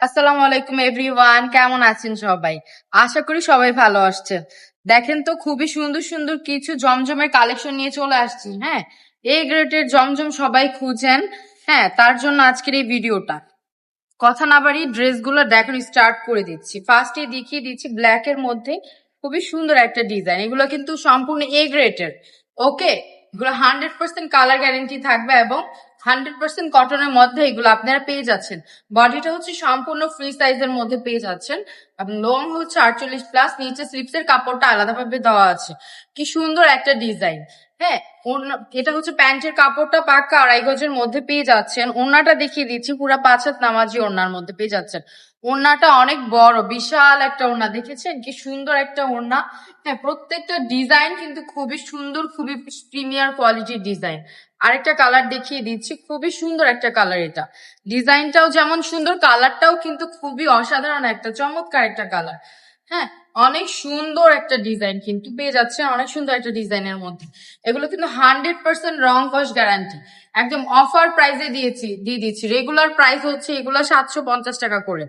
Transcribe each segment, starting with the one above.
আসসালামু আলাইকুম এভরিওয়ান, কেমন আছেন সবাই? আশা করি সবাই ভালো আসছেন। দেখেন তো, খুবই সুন্দর সুন্দর কিছু জমজমের কালেকশন নিয়ে চলে আসছি। হ্যাঁ, এই গ্রেটের জমজম সবাই খুঁজেন। হ্যাঁ, তার জন্য আজকের এই ভিডিওটা। কথা না বাড়ি ড্রেসগুলো দেখুন, স্টার্ট করে দিচ্ছি। ফার্স্টে দেখিয়ে দিচ্ছি ব্ল্যাক এর মধ্যে খুবই সুন্দর একটা ডিজাইন। এগুলো কিন্তু সম্পূর্ণ এ গ্রেটের। ওকে, এগুলো 100% কালার গ্যারেন্টি থাকবে এবং 100% কটনের মধ্যে এগুলো আপনারা পেয়ে যাচ্ছেন। বডিটা হচ্ছে সম্পূর্ণ ফ্রি সাইজের মধ্যে পেয়ে যাচ্ছেন এবং লং হচ্ছে 48+, নিচে স্লিপসের কাপড়টা আলাদাভাবে দেওয়া আছে। কি সুন্দর একটা ডিজাইন। হ্যাঁ, এটা হচ্ছে প্যান্টের কাপড়টা পাক্কা 2.5 গজের মধ্যে পেয়ে যাচ্ছেন। ওড়নাটা দেখিয়ে দিচ্ছি, পুরো 5 হাত নামাজি ওড়নার মধ্যে পেয়ে যাচ্ছেন। ওড়নাটা অনেক বড়, বিশাল একটা ওড়না, দেখেছেন কি সুন্দর একটা ওড়না। হ্যাঁ, প্রত্যেকটা ডিজাইন কিন্তু খুবই সুন্দর, খুবই প্রিমিয়ার কোয়ালিটির ডিজাইন। আরেকটা কালার দেখিয়ে দিচ্ছি, খুবই সুন্দর একটা কালার। এটা ডিজাইনটাও যেমন সুন্দর, কালারটাও কিন্তু খুবই অসাধারণ, একটা চমৎকার একটা কালার। হ্যাঁ, অনেক সুন্দর একটা ডিজাইন কিন্তু পেয়ে যাচ্ছে, অনেক সুন্দর একটা ডিজাইনের মধ্যে। এগুলো কিন্তু 100% রং কস গ্যারান্টি। একদম অফার প্রাইসে দিয়ে দিচ্ছি। রেগুলার প্রাইস হচ্ছে এগুলো 750 টাকা করে,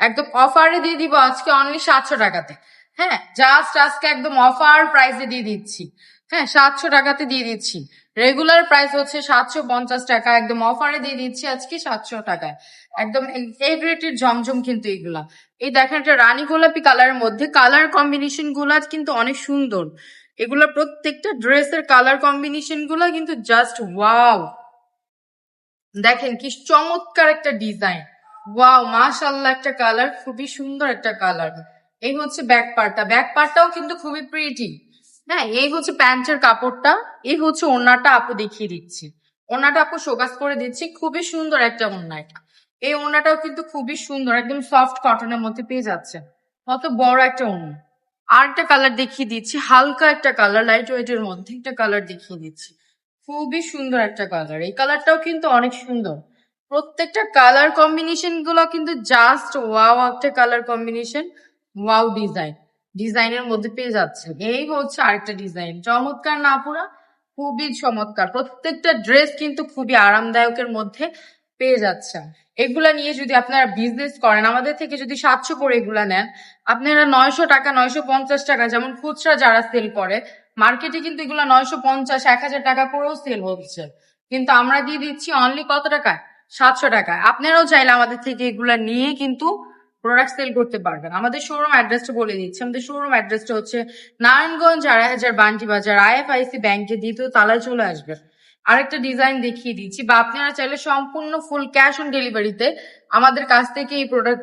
একদম অফারে দিয়ে দিব আজকে অনলি 700 টাকাতে। হ্যাঁ, জাস্ট আজকে একদম অফার প্রাইসে দিয়ে দিচ্ছি। হ্যাঁ, 700 টাকাতে দিয়ে দিচ্ছি। রেগুলার প্রাইস হচ্ছে 750 টাকা, একদম অফারে দিয়ে দিচ্ছি আজকে 700 টাকায়। একদম এ গ্রেটের জমজম কিন্তু এগুলা। এই দেখেন, একটা রানী গোলাপি কালারের মধ্যে কালার কম্বিনেশন গুলা কিন্তু অনেক সুন্দর। এগুলা প্রত্যেকটা ড্রেসের কালার কম্বিনেশন গুলা কিন্তু জাস্ট ওয়াও। দেখেন কি চমৎকার একটা ডিজাইন। ওয়াও, মাশাআল্লাহ একটা কালার, খুবই সুন্দর একটা কালার। এই হচ্ছে ব্যাক পার্টটাও কিন্তু খুবই প্রিটি। হ্যাঁ, এই হচ্ছে প্যান্টের কাপড়টা, এই হচ্ছে ওড়নাটা। আপু দেখিয়ে দিচ্ছি, ওড়নাটা আপু শোকাস করে দিচ্ছি। খুবই সুন্দর একটা ওড়না এটা। এই ওড়নাটাও কিন্তু খুবই সুন্দর, একদম সফট কটনের মধ্যে পেয়ে যাচ্ছে। কত বড় একটা ওড়না। আর একটা কালার দেখিয়ে দিচ্ছি, হালকা একটা কালার, লাইট ওয়েট এর মধ্যে একটা কালার দেখিয়ে দিচ্ছি। খুবই সুন্দর একটা কালার, এই কালারটাও কিন্তু অনেক সুন্দর। প্রত্যেকটা কালার কম্বিনেশন গুলো কিন্তু জাস্ট ওয়াও একটা কালার কম্বিনেশন। ওয়াও ডিজাইনের মধ্যে পেয়ে যাচ্ছে। এই হচ্ছে আরেকটা ডিজাইন, চমৎকার না পুরা? খুবই চমৎকার। প্রত্যেকটা ড্রেস কিন্তু খুবই আরামদায়কের মধ্যে পেয়ে যাচ্ছে। এগুলা নিয়ে যদি আপনারা বিজনেস করেন, আমাদের থেকে যদি 700 করে এগুলা নেন, আপনারা 900 টাকা, 950 টাকা, যেমন খুচরা যারা সেল করে মার্কেটে কিন্তু এগুলো 950, 1000 টাকা করেও সেল হচ্ছে। কিন্তু আমরা দিয়ে দিচ্ছি অনলি কত টাকায়? 700 টাকায়। আপনারাও চাইলে আমাদের থেকে এগুলা নিয়ে কিন্তু প্রোডাক্ট সেল করতে পারবেন। আমাদের শোরুম অ্যাড্রেসটা বলে দিচ্ছি। আমাদের শোরুম অ্যাড্রেসটা হচ্ছে নারায়ণগঞ্জ 2.5 বান্টি বাজার, IFIC ব্যাংকের দ্বিতীয় তালায় চলে আসবে। আরেকটা ডিজাইন দেখিয়ে দিচ্ছি, বা আপনারা চাইলে সম্পূর্ণ ফুল ক্যাশ অন ডেলিভারিতে আমাদের কাছ থেকে এই প্রোডাক্ট